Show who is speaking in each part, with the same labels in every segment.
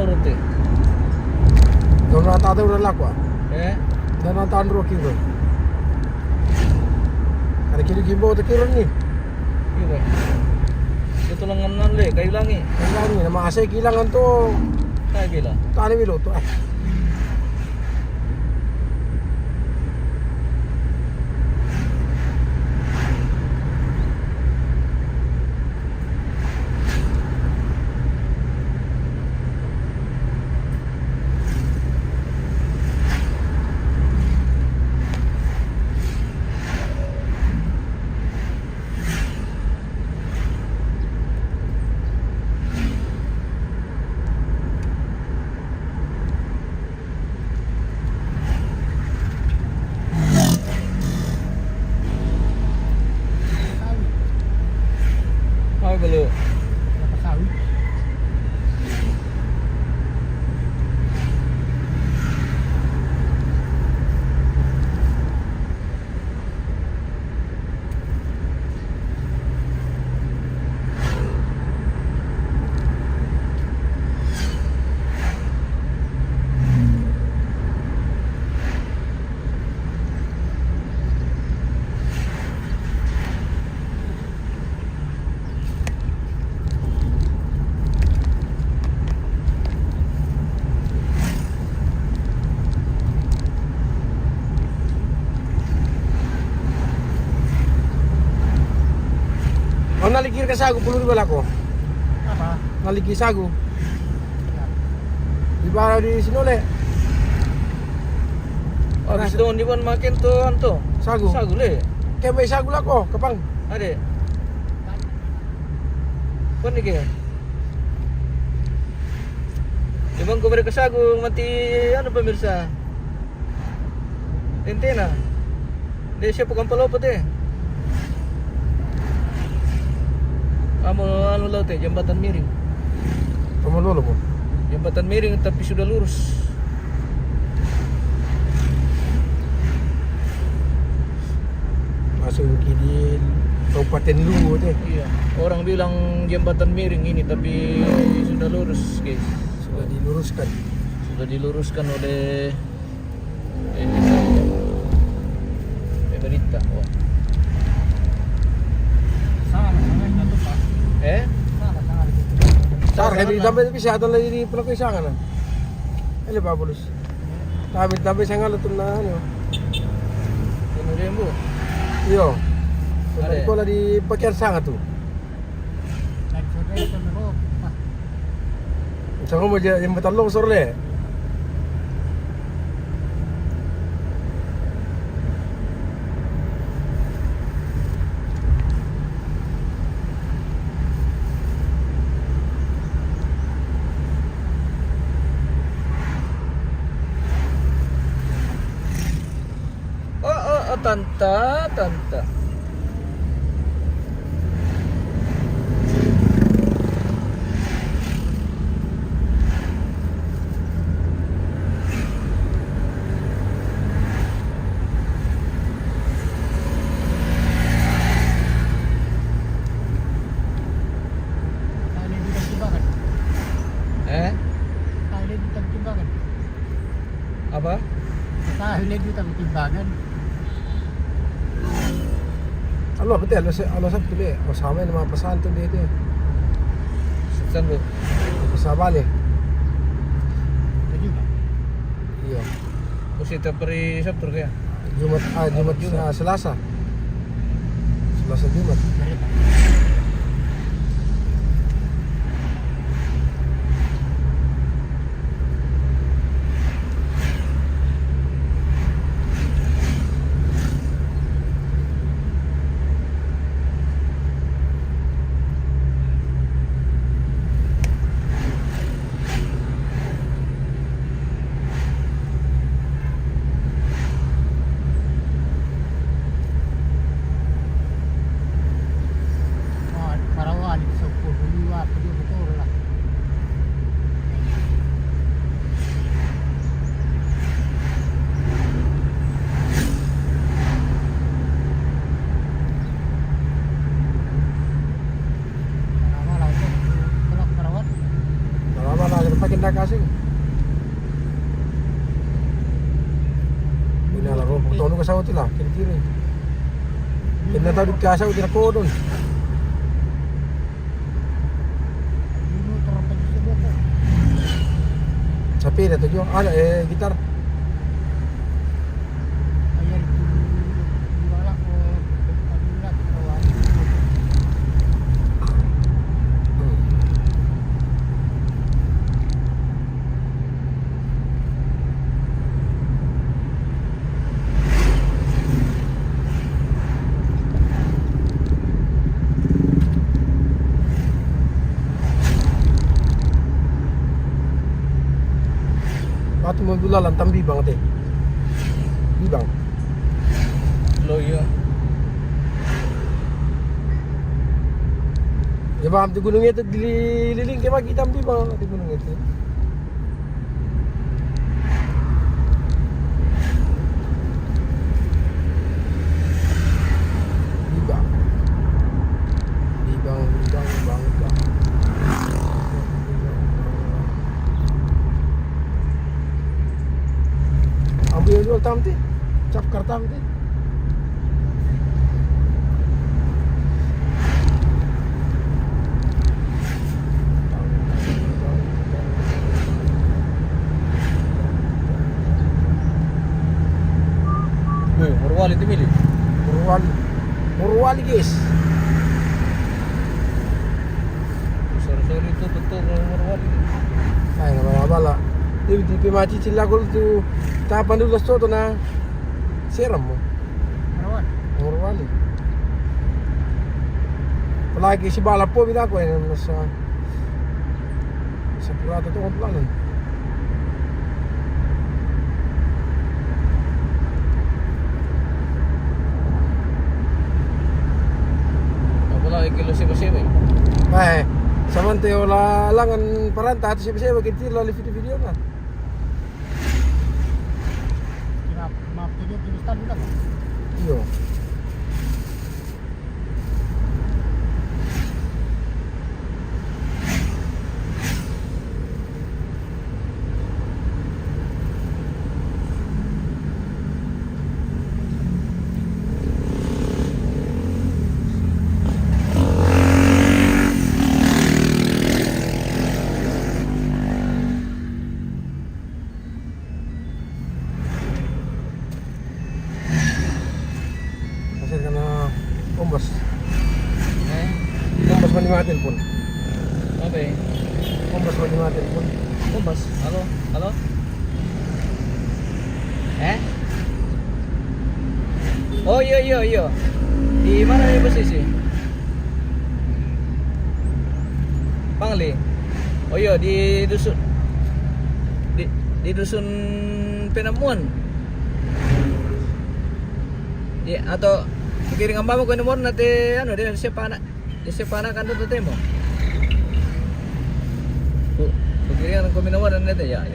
Speaker 1: rote.
Speaker 2: Doon na tatay udah laku.
Speaker 1: Dan
Speaker 2: na tahan ro kiro. Ada kiri gimbo ta kiro ni.
Speaker 1: Kira. Ito lang nan le, kayo lang eh.
Speaker 2: Kailangan ni nama asay kilangan to.
Speaker 1: Kaya gila.
Speaker 2: Tani bilo to.
Speaker 1: Belum.
Speaker 2: Oh, naligir ka sago, puluh ribu lako.
Speaker 3: Apa?
Speaker 2: Naligir sago. Di bawah di Sinole.
Speaker 1: Habis doon di ban makin tuh anto.
Speaker 2: Sago.
Speaker 1: Sagu le.
Speaker 2: Kaya may sago lako, kapang.
Speaker 1: Ada. Pun ni ke? Ibang ko beri kesagu mati ano pemirsa. Entena. Dia siapa kampalopot eh. Anu laut eh, jembatan miring.
Speaker 2: Pemulolo mo.
Speaker 1: Jembatan miring tapi sudah lurus.
Speaker 2: Masuk di Kabupaten Luwu deh.
Speaker 1: Iya. Orang bilang jembatan miring ini tapi sudah lurus, guys.
Speaker 2: Sudah diluruskan.
Speaker 1: Sudah diluruskan oleh pemerintah. Oh.
Speaker 3: Sangat itu Pak. Sangat itu.
Speaker 2: Tar, kaya dapat bisa atau lagi di pelakon isa na. Ele ba bulus. Dapat sa ngalatun na ano.
Speaker 1: Ano rin mo?
Speaker 2: Iyo.
Speaker 1: Are.
Speaker 2: Ko la di pakyar sa nga to.
Speaker 3: Nagsuday ito na ro.
Speaker 2: Sa ko mo yung matalong sorle.
Speaker 1: Oh, tanta.
Speaker 3: Tali di timbangan. Tali di timbangan.
Speaker 1: Apa?
Speaker 3: Tali di timbangan.
Speaker 2: Ano ba tayo? Ano sa pili? O sa amin mga pasahan to dito.
Speaker 1: Saan bro?
Speaker 2: Pasabali.
Speaker 3: Jadi Pak.
Speaker 2: Iyo.
Speaker 1: Kusita pari Sabtur kaya?
Speaker 2: Jumat Selasa. Selasa Jumat.
Speaker 3: Jadi Pak.
Speaker 2: tanda kasing. Binala ro tono ka sa hotel kiri-kiri. Kena tahu di kasa udah kodon.
Speaker 3: Motor apa juga buat?
Speaker 2: Sapi dah tujuh. Ada gitar.
Speaker 3: Ayah itu jualan ko adulat kawan.
Speaker 2: At mo dulalan tambibang te. Bibang.
Speaker 1: Loyo.
Speaker 2: Ya ba di gunung itu dililing ke bagi tambibang di gunung itu. Bibang. Bibang. Ambil dulu tam ti. Cap kartam ti.
Speaker 1: Morwali itu milih.
Speaker 2: Murwali guys.
Speaker 1: Sorry itu betul Morwali.
Speaker 2: Ay, nabala. Di pimaci cilakul tu tapan dulu soto na seram mo.
Speaker 3: Kawan.
Speaker 2: Murwali. Palagi si bala po bila ko sa purata to komplanan.
Speaker 1: Wala kilo siapa-siapa.
Speaker 2: Ay, samante wala langan paranta at siya kitir lali video na.
Speaker 3: Kira maaf tujuh tulistan udah.
Speaker 2: Iyo. Kasi kana ombas. Ombas man yung mga telepon.
Speaker 1: Apa ya?
Speaker 2: Ombas man yung mga telepon.
Speaker 1: Bos. Halo. Oh iya. Di mana nih posisi? Pangli. Oh iya di dusun. Di dusun Penamuan. Ya atau kiring amba mo ko nomor nate ano di siapa anak kan tuh temo. Kiring ko nomor nate ya.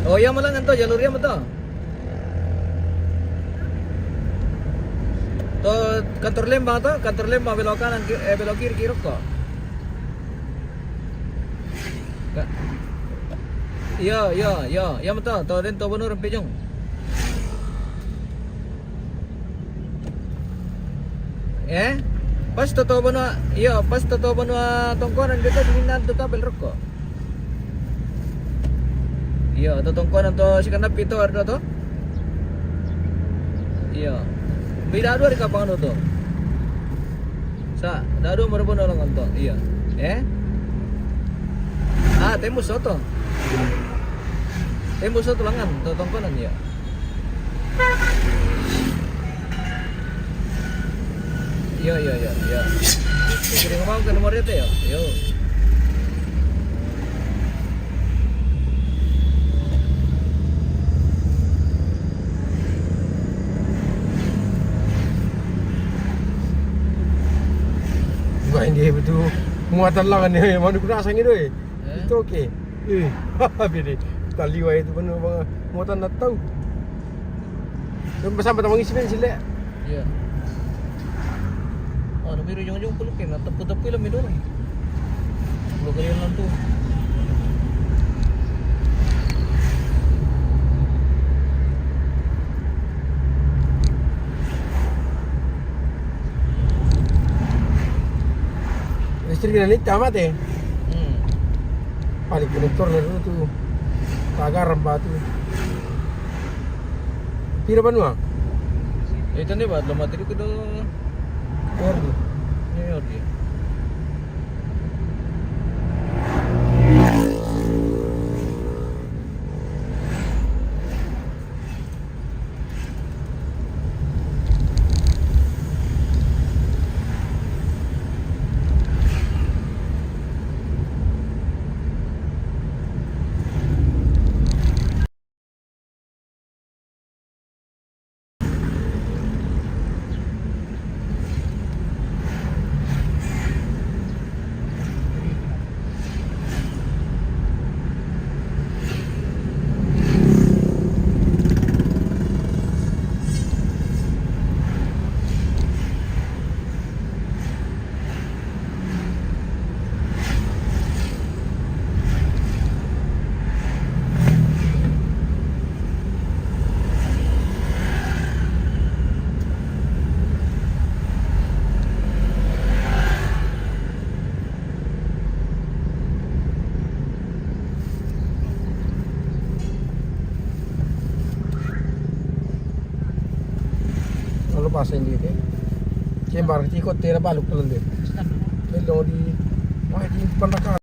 Speaker 1: Oh iya malah nganto jalurnya betul. Tuh kantor Lembang belok kanan belok kiri kok. Iya betul. Tuh den tuh benar pejong. Pas to benua, pas to benua tongkonan dito dinan to tabel rokok. Iya, to tongkonan to si kanap itu ada to. Iya. Beda dua di kapangan to. Sa, dadu merebon orang to. Iya. Tembus soto. Tembus soto langan to tongkonan ya. Iya. Kirim ngomong ke nomor itu ya. Yo.
Speaker 2: Ba hindi betul muatan lang ni manu kunasang itu Itu okey. Bini taliwa itu benar mga muatan na tahu. Yung bersama tamang isi sila.
Speaker 1: Iya. Oh, nabiru yung pulukin, tapu-tapu lang midor. 30 kali lang tuh.
Speaker 2: Listrik na lit, tamat eh.
Speaker 1: Hmm.
Speaker 2: Paling konektor na dulu tuh. Tagaran batu. Pira ba nua?
Speaker 1: Itu nih buat lo materi kudu
Speaker 2: Perdi.
Speaker 1: New York ya.
Speaker 2: Lalu pasen dito eh. Kaya barang tikot tira balok na lang din.
Speaker 3: Stand dulu.
Speaker 2: Kaya di, wah di pandaka.